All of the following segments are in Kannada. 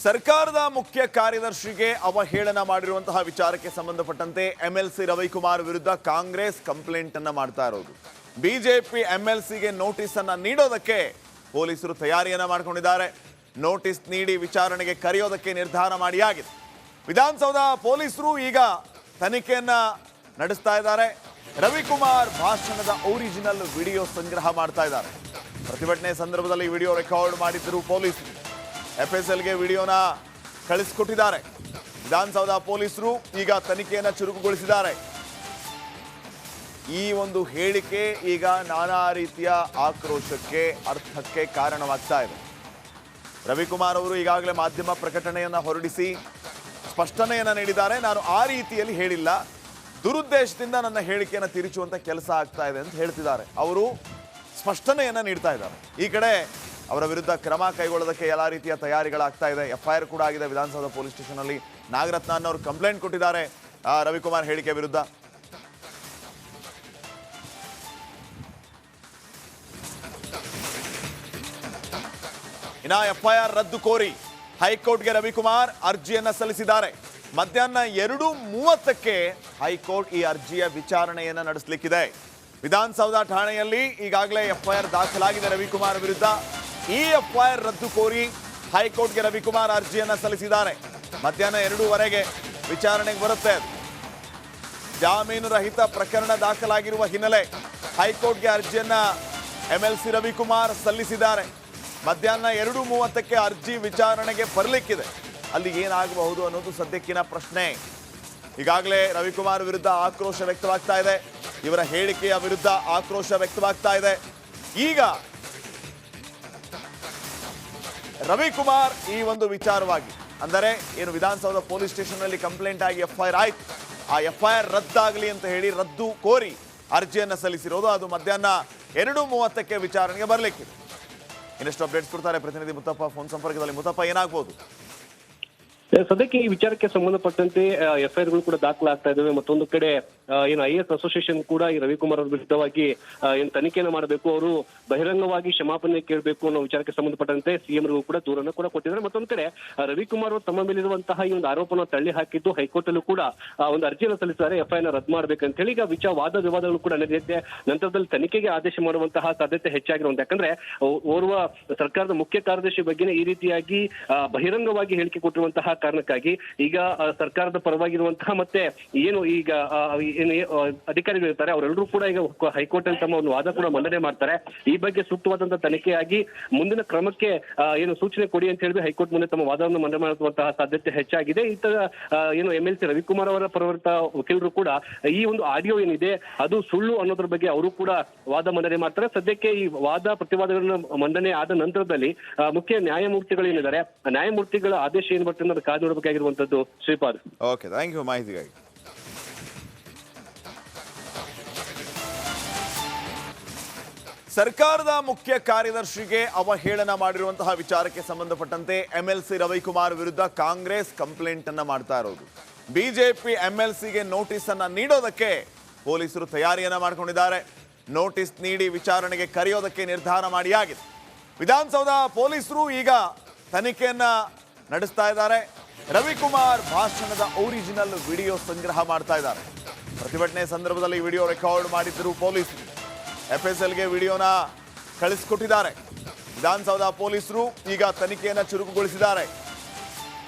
ಸರ್ಕಾರದ ಮುಖ್ಯ ಕಾರ್ಯದರ್ಶಿಗೆ ಅವಹೇಳನ ಮಾಡಿರುವಂತಹ ವಿಚಾರಕ್ಕೆ ಸಂಬಂಧಪಟ್ಟಂತೆ ಎಂಎಲ್ಸಿ ರವಿಕುಮಾರ್ ವಿರುದ್ಧ ಕಾಂಗ್ರೆಸ್ ಕಂಪ್ಲೇಂಟ್ ಅನ್ನು ಮಾಡ್ತಾ ಇರೋದು. ಬಿಜೆಪಿ ಎಂಎಲ್ಸಿಗೆ ನೋಟಿಸ್ ಅನ್ನು ನೀಡೋದಕ್ಕೆ ಪೊಲೀಸರು ತಯಾರಿಯನ್ನ ಮಾಡಿಕೊಂಡಿದ್ದಾರೆ. ನೋಟಿಸ್ ನೀಡಿ ವಿಚಾರಣೆಗೆ ಕರೆಯೋದಕ್ಕೆ ನಿರ್ಧಾರ ಮಾಡಿಯಾಗಿದೆ. ವಿಧಾನಸೌಧ ಪೊಲೀಸರು ಈಗ ತನಿಖೆಯನ್ನ ನಡೆಸ್ತಾ ಇದ್ದಾರೆ. ರವಿಕುಮಾರ್ ಭಾಷಣದ ಒರಿಜಿನಲ್ ವಿಡಿಯೋ ಸಂಗ್ರಹ ಮಾಡ್ತಾ ಇದ್ದಾರೆ. ಪ್ರತಿಭಟನೆ ಸಂದರ್ಭದಲ್ಲಿ ವಿಡಿಯೋ ರೆಕಾರ್ಡ್ ಮಾಡಿದ್ರು ಪೊಲೀಸರು. ಎಫ್ಎಸ್ಎಲ್ಗೆ ವಿಡಿಯೋನ ಕಳಿಸಿಕೊಟ್ಟಿದ್ದಾರೆ. ವಿಧಾನಸೌಧ ಪೊಲೀಸರು ಈಗ ತನಿಖೆಯನ್ನು ಚುರುಕುಗೊಳಿಸಿದ್ದಾರೆ. ಈ ಒಂದು ಹೇಳಿಕೆ ಈಗ ನಾನಾ ರೀತಿಯ ಆಕ್ರೋಶಕ್ಕೆ ಅರ್ಥಕ್ಕೆ ಕಾರಣವಾಗ್ತಾ ಇದೆ. ರವಿಕುಮಾರ್ ಅವರು ಈಗಾಗಲೇ ಮಾಧ್ಯಮ ಪ್ರಕಟಣೆಯನ್ನು ಹೊರಡಿಸಿ ಸ್ಪಷ್ಟನೆಯನ್ನು ನೀಡಿದ್ದಾರೆ. ನಾನು ಆ ರೀತಿಯಲ್ಲಿ ಹೇಳಿಲ್ಲ, ದುರುದ್ದೇಶದಿಂದ ನನ್ನ ಹೇಳಿಕೆಯನ್ನು ತಿರುಚುವಂತ ಕೆಲಸ ಆಗ್ತಾ ಇದೆ ಅಂತ ಹೇಳ್ತಿದ್ದಾರೆ. ಅವರು ಸ್ಪಷ್ಟನೆಯನ್ನು ನೀಡ್ತಾ ಇದ್ದಾರೆ. ಈ ಕಡೆ ಅವರ ವಿರುದ್ಧ ಕ್ರಮ ಕೈಗೊಳ್ಳೋದಕ್ಕೆ ಎಲ್ಲ ರೀತಿಯ ತಯಾರಿಗಳಾಗ್ತಾ ಇದೆ. ಎಫ್ಐಆರ್ ಕೂಡ ಆಗಿದೆ ವಿಧಾನಸೌಧ ಪೊಲೀಸ್ ಸ್ಟೇಷನ್ ಅಲ್ಲಿ. ನಾಗರತ್ನ ಅನ್ನೋರು ಕಂಪ್ಲೇಂಟ್ ಕೊಟ್ಟಿದ್ದಾರೆ ರವಿಕುಮಾರ್ ಹೇಳಿಕೆ ವಿರುದ್ಧ. ಇನ್ನ ಎಫ್ಐಆರ್ ರದ್ದು ಕೋರಿ ಹೈಕೋರ್ಟ್ಗೆ ರವಿಕುಮಾರ್ ಅರ್ಜಿಯನ್ನ ಸಲ್ಲಿಸಿದ್ದಾರೆ. ಮಧ್ಯಾಹ್ನ 2:30ಕ್ಕೆ ಹೈಕೋರ್ಟ್ ಈ ಅರ್ಜಿಯ ವಿಚಾರಣೆಯನ್ನ ನಡೆಸಲಿಕ್ಕಿದೆ. ವಿಧಾನಸೌಧ ಠಾಣೆಯಲ್ಲಿ ಈಗಾಗಲೇ ಎಫ್ಐಆರ್ ದಾಖಲಾಗಿದೆ ರವಿಕುಮಾರ್ ವಿರುದ್ಧ. ಈ ಎಫ್ಐಆರ್ ರದ್ದು ಕೋರಿ ಹೈಕೋರ್ಟ್ಗೆ ರವಿಕುಮಾರ್ ಅರ್ಜಿಯನ್ನ ಸಲ್ಲಿಸಿದ್ದಾರೆ. ಮಧ್ಯಾಹ್ನ 2:15ಕ್ಕೆ ವಿಚಾರಣೆಗೆ ಬರುತ್ತೆ. ಜಾಮೀನು ರಹಿತ ಪ್ರಕರಣ ದಾಖಲಾಗಿರುವ ಹಿನ್ನೆಲೆ ಹೈಕೋರ್ಟ್ಗೆ ಅರ್ಜಿಯನ್ನ ಎಂಎಲ್ಸಿ ರವಿಕುಮಾರ್ ಸಲ್ಲಿಸಿದ್ದಾರೆ. ಮಧ್ಯಾಹ್ನ 2:30ಕ್ಕೆ ಅರ್ಜಿ ವಿಚಾರಣೆಗೆ ಬರಲಿಕ್ಕಿದೆ. ಅಲ್ಲಿ ಏನಾಗಬಹುದು ಅನ್ನೋದು ಸದ್ಯಕ್ಕಿನ ಪ್ರಶ್ನೆ. ಈಗಾಗಲೇ ರವಿಕುಮಾರ್ ವಿರುದ್ಧ ಆಕ್ರೋಶ ವ್ಯಕ್ತವಾಗ್ತಾ ಇದೆ. ಇವರ ಹೇಳಿಕೆಯ ವಿರುದ್ಧ ಆಕ್ರೋಶ ವ್ಯಕ್ತವಾಗ್ತಾ ಇದೆ. ಈಗ ರವಿಕುಮಾರ್ ಈ ಒಂದು ವಿಚಾರವಾಗಿ ಅಂದರೆ ಏನು ವಿಧಾನಸೌಧ ಪೊಲೀಸ್ ಸ್ಟೇಷನ್ ನಲ್ಲಿ ಕಂಪ್ಲೇಂಟ್ ಆಗಿ ಎಫ್ಐಆರ್ ಆಯ್ತು, ಆ ಎಫ್ಐಆರ್ ರದ್ದಾಗಲಿ ಅಂತ ಹೇಳಿ ರದ್ದು ಕೋರಿ ಅರ್ಜಿಯನ್ನು ಸಲ್ಲಿಸಿರೋದು. ಅದು ಮಧ್ಯಾಹ್ನ 2:30ಕ್ಕೆ ವಿಚಾರಣೆಗೆ ಬರಲಿಕ್ಕಿದೆ. ಇನ್ನಷ್ಟು ಅಪ್ಡೇಟ್ಸ್ ಕೊಡ್ತಾರೆ ಪ್ರತಿನಿಧಿ ಮುತ್ತಪ್ಪ ಫೋನ್ ಸಂಪರ್ಕದಲ್ಲಿ. ಮುತ್ತಪ್ಪ, ಏನಾಗಬಹುದು? ಸದ್ಯಕ್ಕೆ ಈ ವಿಚಾರಕ್ಕೆ ಸಂಬಂಧಪಟ್ಟಂತೆ ಎಫ್ಐಆರ್ಗಳು ಕೂಡ ದಾಖಲಾಗ್ತಾ ಇದ್ದಾವೆ. ಮತ್ತೊಂದು ಕಡೆ ಏನು IAS ಅಸೋಸಿಯೇಷನ್ ಕೂಡ ಈ ರವಿಕುಮಾರ್ ಅವರ ವಿರುದ್ಧವಾಗಿ ಏನು ತನಿಖೆಯನ್ನು ಮಾಡಬೇಕು, ಅವರು ಬಹಿರಂಗವಾಗಿ ಕ್ಷಮಾಪಣೆ ಕೇಳಬೇಕು ಅನ್ನೋ ವಿಚಾರಕ್ಕೆ ಸಂಬಂಧಪಟ್ಟಂತೆ ಸಿಎಂರಿಗೂ ಕೂಡ ದೂರನ್ನು ಕೂಡ ಕೊಟ್ಟಿದ್ದಾರೆ. ಮತ್ತೊಂದು ಕಡೆ ರವಿಕುಮಾರ್ ಅವರು ತಮ್ಮ ಮೇಲಿರುವಂತಹ ಈ ಒಂದು ಆರೋಪನ ತಳ್ಳಿ ಹಾಕಿದ್ದು ಹೈಕೋರ್ಟ್ ಅಲ್ಲೂ ಕೂಡ ಒಂದು ಅರ್ಜಿಯನ್ನು ಸಲ್ಲಿಸಿದ್ದಾರೆ ಎಫ್ಐಆರ್ ರದ್ದು ಮಾಡಬೇಕಂತ ಹೇಳಿ. ಈಗ ವಾದ ವಿವಾದಗಳು ಕೂಡ ನಡೆಯುತ್ತೆ. ನಂತರದಲ್ಲಿ ತನಿಖೆಗೆ ಆದೇಶ ಮಾಡುವಂತಹ ಸಾಧ್ಯತೆ ಹೆಚ್ಚಾಗಿರುವಂತ, ಯಾಕಂದ್ರೆ ಓರ್ವ ಸರ್ಕಾರದ ಮುಖ್ಯ ಕಾರ್ಯದರ್ಶಿ ಬಗ್ಗೆ ಈ ರೀತಿಯಾಗಿ ಬಹಿರಂಗವಾಗಿ ಹೇಳಿಕೆ ಕೊಟ್ಟಿರುವಂತಹ ಕಾರಣಕ್ಕಾಗಿ ಈಗ ಸರ್ಕಾರದ ಪರವಾಗಿರುವಂತಹ ಮತ್ತೆ ಏನು ಈಗ ಅಧಿಕಾರಿಗಳು ಇರ್ತಾರೆ ಅವರೆಲ್ಲರೂ ಕೂಡ ಈಗ ಹೈಕೋರ್ಟ್ ಅಲ್ಲಿ ತಮ್ಮ ಒಂದು ವಾದ ಕೂಡ ಮಂಡನೆ ಮಾಡ್ತಾರೆ. ಈ ಬಗ್ಗೆ ಸೂಕ್ತವಾದಂತಹ ತನಿಖೆಯಾಗಿ ಮುಂದಿನ ಕ್ರಮಕ್ಕೆ ಏನು ಸೂಚನೆ ಕೊಡಿ ಅಂತ ಹೇಳಿ ಹೈಕೋರ್ಟ್ ಮುಂದೆ ತಮ್ಮ ವಾದವನ್ನು ಮಂಡನೆ ಮಾಡುವಂತಹ ಸಾಧ್ಯತೆ ಹೆಚ್ಚಾಗಿದೆ. ಏನು ಎಂಎಲ್ಸಿ ರವಿಕುಮಾರ್ ಅವರ ಪರವರ್ತ ವಕೀಲರು ಕೂಡ ಈ ಒಂದು ಆಡಿಯೋ ಏನಿದೆ ಅದು ಸುಳ್ಳು ಅನ್ನೋದ್ರ ಬಗ್ಗೆ ಅವರು ಕೂಡ ವಾದ ಮಂಡನೆ ಮಾಡ್ತಾರೆ. ಸದ್ಯಕ್ಕೆ ಈ ವಾದ ಪ್ರತಿವಾದಗಳನ್ನ ಮಂಡನೆ ಆದ ನಂತರದಲ್ಲಿ ಮುಖ್ಯ ನ್ಯಾಯಮೂರ್ತಿಗಳು ಏನಿದ್ದಾರೆ ನ್ಯಾಯಮೂರ್ತಿಗಳ ಆದೇಶ ಏನು ಬರ್ತದೆ ಅನ್ನೋದು ಕಾದು ನೋಡಬೇಕಾಗಿರುವಂತದ್ದು. ಶ್ರೀಪಾದ್, ಓಕೆ, ಥ್ಯಾಂಕ್ ಯು ಮಾಹಿತಿಗಾಗಿ. ಸರ್ಕಾರದ ಮುಖ್ಯ ಕಾರ್ಯದರ್ಶಿಗೆ ಅವಹೇಳನ ಮಾಡಿರುವಂತಹ ವಿಚಾರಕ್ಕೆ ಸಂಬಂಧಪಟ್ಟಂತೆ ಎಂಎಲ್ಸಿ ರವಿಕುಮಾರ್ ವಿರುದ್ಧ ಕಾಂಗ್ರೆಸ್ ಕಂಪ್ಲೇಂಟ್ ಅನ್ನ ಮಾಡ್ತಾ ಇರೋದು. ಬಿಜೆಪಿ ಎಂಎಲ್ಸಿಗೆ ನೋಟಿಸ್ ಅನ್ನ ನೀಡೋದಕ್ಕೆ ಪೊಲೀಸರು ತಯಾರಿಯನ್ನ ಮಾಡಿಕೊಂಡಿದ್ದಾರೆ. ನೋಟಿಸ್ ನೀಡಿ ವಿಚಾರಣೆಗೆ ಕರೆಯೋದಕ್ಕೆ ನಿರ್ಧಾರ ಮಾಡಿಯಾಗಿದೆ. ವಿಧಾನಸೌಧ ಪೊಲೀಸರು ಈಗ ತನಿಖೆಯನ್ನ ನಡೆಸ್ತಾ ಇದ್ದಾರೆ. ರವಿಕುಮಾರ್ ಭಾಷಣದ ಒರಿಜಿನಲ್ ವಿಡಿಯೋ ಸಂಗ್ರಹ ಮಾಡ್ತಾ ಇದ್ದಾರೆ. ಪ್ರತಿಭಟನೆ ಸಂದರ್ಭದಲ್ಲಿ ವಿಡಿಯೋ ರೆಕಾರ್ಡ್ ಮಾಡಿದ್ರು ಪೊಲೀಸರು. ಎಫ್ಎಸ್ಎಲ್ಗೆ ವಿಡಿಯೋನ ಕಳಿಸಿಕೊಟ್ಟಿದ್ದಾರೆ. ವಿಧಾನಸೌಧ ಪೊಲೀಸರು ಈಗ ತನಿಖೆಯನ್ನು ಚುರುಕುಗೊಳಿಸಿದ್ದಾರೆ.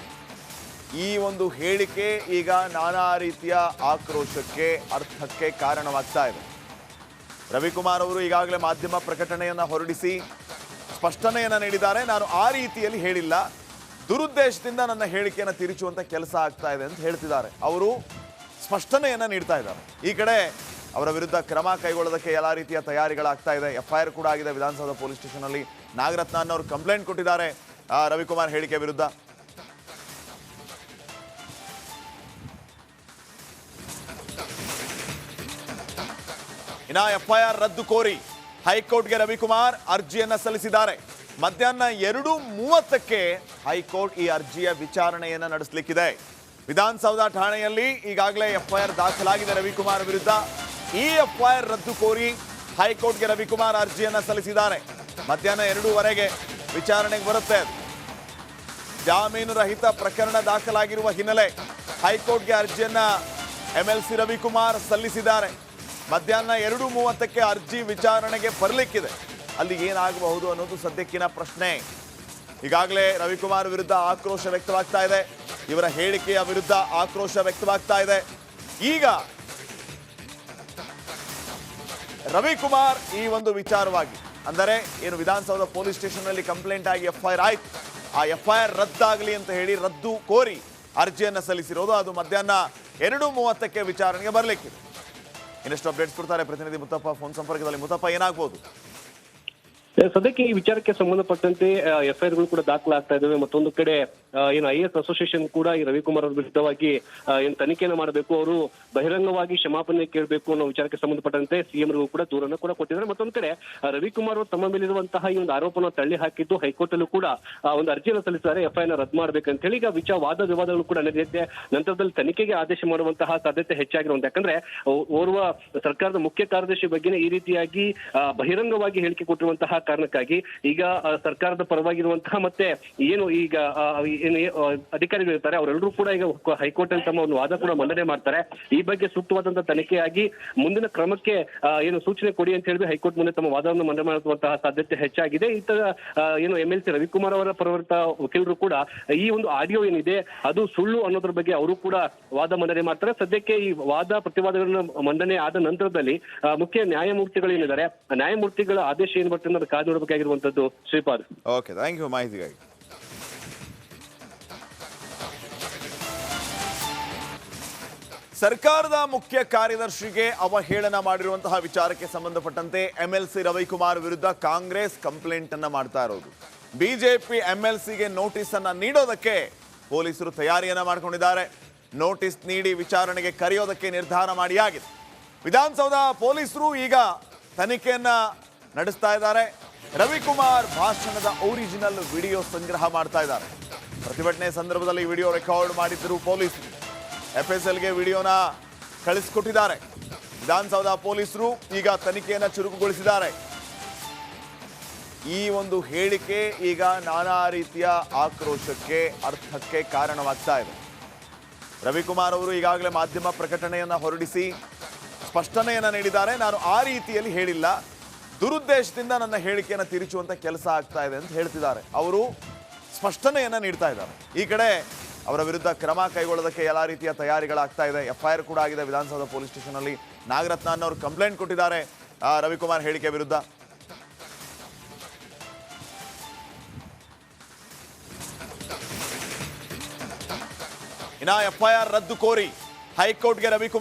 ಈ ಒಂದು ಹೇಳಿಕೆ ಈಗ ನಾನಾ ರೀತಿಯ ಆಕ್ರೋಶಕ್ಕೆ ಅರ್ಥಕ್ಕೆ ಕಾರಣವಾಗ್ತಾ ಇದೆ. ರವಿಕುಮಾರ್ ಅವರು ಈಗಾಗಲೇ ಮಾಧ್ಯಮ ಪ್ರಕಟಣೆಯನ್ನು ಹೊರಡಿಸಿ ಸ್ಪಷ್ಟನೆಯನ್ನು ನೀಡಿದ್ದಾರೆ. ನಾನು ಆ ರೀತಿಯಲ್ಲಿ ಹೇಳಿಲ್ಲ, ದುರುದ್ದೇಶದಿಂದ ನನ್ನ ಹೇಳಿಕೆಯನ್ನು ತಿರುಚುವಂತ ಕೆಲಸ ಆಗ್ತಾ ಇದೆ ಅಂತ ಹೇಳ್ತಿದ್ದಾರೆ. ಅವರು ಸ್ಪಷ್ಟನೆಯನ್ನು ನೀಡ್ತಾ ಇದ್ದಾರೆ. ಈ ಕಡೆ ಅವರ ವಿರುದ್ಧ ಕ್ರಮ ಕೈಗೊಳ್ಳೋದಕ್ಕೆ ಎಲ್ಲ ರೀತಿಯ ತಯಾರಿಗಳಾಗ್ತಾ ಇದೆ. ಎಫ್ಐಆರ್ ಕೂಡ ಆಗಿದೆ ವಿಧಾನಸೌಧ ಪೊಲೀಸ್ ಸ್ಟೇಷನ್ ಅಲ್ಲಿ. ನಾಗರತ್ನ ಅನ್ನೋರು ಕಂಪ್ಲೇಂಟ್ ಕೊಟ್ಟಿದ್ದಾರೆ ರವಿಕುಮಾರ್ ಹೇಳಿಕೆ ವಿರುದ್ಧ. ಇನ್ನ ಎಫ್ಐಆರ್ ರದ್ದು ಕೋರಿ ಹೈಕೋರ್ಟ್ಗೆ ರವಿಕುಮಾರ್ ಅರ್ಜಿಯನ್ನ ಸಲ್ಲಿಸಿದ್ದಾರೆ. ಮಧ್ಯಾಹ್ನ 2:30ಕ್ಕೆ ಹೈಕೋರ್ಟ್ ಈ ಅರ್ಜಿಯ ವಿಚಾರಣೆಯನ್ನ ನಡೆಸಲಿಕ್ಕಿದೆ. ವಿಧಾನಸೌಧ ಠಾಣೆಯಲ್ಲಿ ಈಗಾಗಲೇ ಎಫ್ಐಆರ್ ದಾಖಲಾಗಿದೆ ರವಿಕುಮಾರ್ ವಿರುದ್ಧ. ಈ ಎಫ್ಐಆರ್ ರದ್ದು ಕೋರಿ ಹೈಕೋರ್ಟ್ಗೆ ರವಿಕುಮಾರ್ ಅರ್ಜಿಯನ್ನ ಸಲ್ಲಿಸಿದ್ದಾರೆ. ಮಧ್ಯಾಹ್ನ 2:15ಕ್ಕೆ ವಿಚಾರಣೆಗೆ ಬರುತ್ತೆ. ಜಾಮೀನು ರಹಿತ ಪ್ರಕರಣ ದಾಖಲಾಗಿರುವ ಹಿನ್ನೆಲೆ ಹೈಕೋರ್ಟ್ಗೆ ಅರ್ಜಿಯನ್ನ ಎಂಎಲ್ಸಿ ರವಿಕುಮಾರ್ ಸಲ್ಲಿಸಿದ್ದಾರೆ. ಮಧ್ಯಾಹ್ನ 2:30ಕ್ಕೆ ಅರ್ಜಿ ವಿಚಾರಣೆಗೆ ಬರಲಿಕ್ಕಿದೆ. ಅಲ್ಲಿ ಏನಾಗಬಹುದು ಅನ್ನೋದು ಸದ್ಯಕ್ಕಿನ ಪ್ರಶ್ನೆ. ಈಗಾಗಲೇ ರವಿಕುಮಾರ್ ವಿರುದ್ಧ ಆಕ್ರೋಶ ವ್ಯಕ್ತವಾಗ್ತಾ ಇದೆ. ಇವರ ಹೇಳಿಕೆಯ ವಿರುದ್ಧ ಆಕ್ರೋಶ ವ್ಯಕ್ತವಾಗ್ತಾ ಇದೆ. ಈಗ ರವಿಕುಮಾರ್ ಈ ಒಂದು ವಿಚಾರವಾಗಿ ಅಂದರೆ ಏನು ವಿಧಾನಸೌಧ ಪೊಲೀಸ್ ಸ್ಟೇಷನ್ನಲ್ಲಿ ಕಂಪ್ಲೇಂಟ್ ಆಗಿ ಎಫ್ಐಆರ್ ಆಯ್ತು, ಆ ಎಫ್ಐಆರ್ ರದ್ದಾಗಲಿ ಅಂತ ಹೇಳಿ ರದ್ದು ಕೋರಿ ಅರ್ಜಿಯನ್ನು ಸಲ್ಲಿಸಿರೋದು. ಅದು ಮಧ್ಯಾಹ್ನ 2:30ಕ್ಕೆ ವಿಚಾರಣೆಗೆ ಬರಲಿಕ್ಕಿದೆ. ಇನ್ನಷ್ಟು ಅಪ್ಡೇಟ್ಸ್ ಕೊಡ್ತಾರೆ ಪ್ರತಿನಿಧಿ ಮುತ್ತಪ್ಪ ಫೋನ್ ಸಂಪರ್ಕದಲ್ಲಿ. ಮುತ್ತಪ್ಪ, ಏನಾಗಬಹುದು? ಸದ್ಯಕ್ಕೆ ಈ ವಿಚಾರಕ್ಕೆ ಸಂಬಂಧಪಟ್ಟಂತೆ ಎಫ್ಐಆರ್ಗಳು ಕೂಡ ದಾಖಲಾಗ್ತಾ ಇದ್ದಾವೆ. ಮತ್ತೊಂದು ಕಡೆ ಏನು IAS ಅಸೋಸಿಯೇಷನ್ ಕೂಡ ಈ ರವಿಕುಮಾರ್ ಅವರ ವಿರುದ್ಧವಾಗಿ ಏನು ತನಿಖೆಯನ್ನು ಮಾಡಬೇಕು, ಅವರು ಬಹಿರಂಗವಾಗಿ ಕ್ಷಮಾಪಣೆ ಕೇಳಬೇಕು ಅನ್ನೋ ವಿಚಾರಕ್ಕೆ ಸಂಬಂಧಪಟ್ಟಂತೆ ಸಿಎಂರಿಗೂ ಕೂಡ ದೂರನ್ನು ಕೂಡ ಕೊಟ್ಟಿದ್ದಾರೆ. ಮತ್ತೊಂದು ಕಡೆ ರವಿಕುಮಾರ್ ಅವರು ತಮ್ಮ ಮೇಲಿರುವಂತಹ ಈ ಒಂದು ಆರೋಪನ ತಳ್ಳಿ ಹಾಕಿದ್ದು ಹೈಕೋರ್ಟ್ ಅಲ್ಲೂ ಕೂಡ ಒಂದು ಅರ್ಜಿಯನ್ನು ಸಲ್ಲಿಸಿದ್ದಾರೆ ಎಫ್ಐಆರ್ ರದ್ದು ಮಾಡಬೇಕಂತ ಹೇಳಿ. ಈಗ ವಾದ ವಿವಾದಗಳು ಕೂಡ ನಡೆದಿದೆ. ನಂತರದಲ್ಲಿ ತನಿಖೆಗೆ ಆದೇಶ ಮಾಡುವಂತಹ ಸಾಧ್ಯತೆ ಹೆಚ್ಚಾಗಿರುವಂತ, ಯಾಕಂದ್ರೆ ಓರ್ವ ಸರ್ಕಾರದ ಮುಖ್ಯ ಕಾರ್ಯದರ್ಶಿ ಬಗ್ಗೆನೇ ಈ ರೀತಿಯಾಗಿ ಬಹಿರಂಗವಾಗಿ ಹೇಳಿಕೆ ಕೊಟ್ಟಿರುವಂತಹ ಕಾರಣಕ್ಕಾಗಿ ಈಗ ಸರ್ಕಾರದ ಪರವಾಗಿರುವಂತಹ ಮತ್ತೆ ಏನು ಈಗ ಅಧಿಕಾರಿಗಳು ಇರ್ತಾರೆ ಅವರೆಲ್ಲರೂ ಕೂಡ ಈಗ ಹೈಕೋರ್ಟ್ ಅಲ್ಲಿ ತಮ್ಮ ಒಂದು ವಾದ ಕೂಡ ಮಂಡನೆ ಮಾಡ್ತಾರೆ. ಈ ಬಗ್ಗೆ ಸೂಕ್ತವಾದಂತಹ ತನಿಖೆಯಾಗಿ ಮುಂದಿನ ಕ್ರಮಕ್ಕೆ ಏನು ಸೂಚನೆ ಕೊಡಿ ಅಂತ ಹೇಳಿ ಹೈಕೋರ್ಟ್ ಮುಂದೆ ತಮ್ಮ ವಾದವನ್ನು ಮಂಡನೆ ಮಾಡುವಂತಹ ಸಾಧ್ಯತೆ ಹೆಚ್ಚಾಗಿದೆ. ಇತರ ಏನು MLC ರವಿಕುಮಾರ್ ಅವರ ಪರವರ್ತ ವಕೀಲರು ಕೂಡ ಈ ಒಂದು ಆಡಿಯೋ ಏನಿದೆ ಅದು ಸುಳ್ಳು ಅನ್ನೋದ್ರ ಬಗ್ಗೆ ಅವರು ಕೂಡ ವಾದ ಮಂಡನೆ ಮಾಡ್ತಾರೆ. ಸದ್ಯಕ್ಕೆ ಈ ವಾದ ಪ್ರತಿವಾದಗಳನ್ನ ಮಂಡನೆ ಆದ ನಂತರದಲ್ಲಿ ಮುಖ್ಯ ನ್ಯಾಯಮೂರ್ತಿಗಳು ಏನಿದ್ದಾರೆ, ನ್ಯಾಯಮೂರ್ತಿಗಳ ಆದೇಶ ಏನು ಬರ್ತದೆ ಅನ್ನೋದು ಕಾದು ನೋಡಬೇಕಾಗಿರುವಂತದ್ದು. ಶ್ರೀಪಾದ್. ಓಕೆ, ಥ್ಯಾಂಕ್ ಯು ಮಾಹಿತಿಗಾಗಿ. ಸರ್ಕಾರದ ಮುಖ್ಯ ಕಾರ್ಯದರ್ಶಿಗೆ ಅವಹೇಳನ ಮಾಡಿರುವಂತಹ ವಿಚಾರಕ್ಕೆ ಸಂಬಂಧಪಟ್ಟಂತೆ MLC ರವಿಕುಮಾರ್ ವಿರುದ್ಧ ಕಾಂಗ್ರೆಸ್ ಕಂಪ್ಲೇಂಟ್ ಅನ್ನ ಮಾಡ್ತಾ ಇರೋದು. ಬಿಜೆಪಿ MLCಗೆ ನೋಟಿಸ್ ಅನ್ನ ನೀಡೋದಕ್ಕೆ ಪೊಲೀಸರು ತಯಾರಿಯನ್ನ ಮಾಡಿಕೊಂಡಿದ್ದಾರೆ. ನೋಟಿಸ್ ನೀಡಿ ವಿಚಾರಣೆಗೆ ಕರೆಯೋದಕ್ಕೆ ನಿರ್ಧಾರ ಮಾಡಿಯಾಗಿದೆ. ವಿಧಾನಸೌಧ ಪೊಲೀಸರು ಈಗ ತನಿಖೆಯನ್ನ ನಡೆಸ್ತಾ ಇದ್ದಾರೆ. ರವಿಕುಮಾರ್ ಭಾಷಣದ ಒರಿಜಿನಲ್ ವಿಡಿಯೋ ಸಂಗ್ರಹ ಮಾಡ್ತಾ ಇದ್ದಾರೆ. ಪ್ರತಿಭಟನೆ ಸಂದರ್ಭದಲ್ಲಿ ವಿಡಿಯೋ ರೆಕಾರ್ಡ್ ಮಾಡಿದ್ದರು ಪೊಲೀಸರು. FSLಗೆ ವಿಡಿಯೋನ ಕಳಿಸಿಕೊಟ್ಟಿದ್ದಾರೆ. ವಿಧಾನಸೌಧ ಪೊಲೀಸರು ಈಗ ತನಿಖೆಯನ್ನು ಚುರುಕುಗೊಳಿಸಿದ್ದಾರೆ. ಈ ಒಂದು ಹೇಳಿಕೆ ಈಗ ನಾನಾ ರೀತಿಯ ಆಕ್ರೋಶಕ್ಕೆ, ಅರ್ಥಕ್ಕೆ ಕಾರಣವಾಗ್ತಾ ಇದೆ. ರವಿಕುಮಾರ್ ಅವರು ಈಗಾಗಲೇ ಮಾಧ್ಯಮ ಪ್ರಕಟಣೆಯನ್ನು ಹೊರಡಿಸಿ ಸ್ಪಷ್ಟನೆಯನ್ನು ನೀಡಿದ್ದಾರೆ. ನಾನು ಆ ರೀತಿಯಲ್ಲಿ ಹೇಳಿಲ್ಲ, ದುರುದ್ದೇಶದಿಂದ ನನ್ನ ಹೇಳಿಕೆಯನ್ನು ತಿರುಚುವಂತ ಕೆಲಸ ಆಗ್ತಾ ಇದೆ ಅಂತ ಹೇಳ್ತಿದ್ದಾರೆ. ಅವರು ಸ್ಪಷ್ಟನೆಯನ್ನ ನೀಡ್ತಾ ಇದ್ದಾರೆ. ಈ ಕಡೆ ಅವರ ವಿರುದ್ಧ ಕ್ರಮ ಕೈಗೊಳ್ಳೋದಕ್ಕೆ ಎಲ್ಲ ರೀತಿಯ ತಯಾರಿಗಳಾಗ್ತಾ ಇದೆ. ಎಫ್ಐಆರ್ ಕೂಡ ಆಗಿದೆ ವಿಧಾನಸೌಧ ಪೊಲೀಸ್ ಸ್ಟೇಷನ್ ಅಲ್ಲಿ. ನಾಗರತ್ನ ಅನ್ನೋರು ಕಂಪ್ಲೇಂಟ್ ಕೊಟ್ಟಿದ್ದಾರೆ ರವಿಕುಮಾರ್ ಹೇಳಿಕೆ ವಿರುದ್ಧ. ಇನ್ನ ಎಫ್ಐಆರ್ ರದ್ದು ಕೋರಿ ಹೈಕೋರ್ಟ್ಗೆ ರವಿಕುಮಾರ್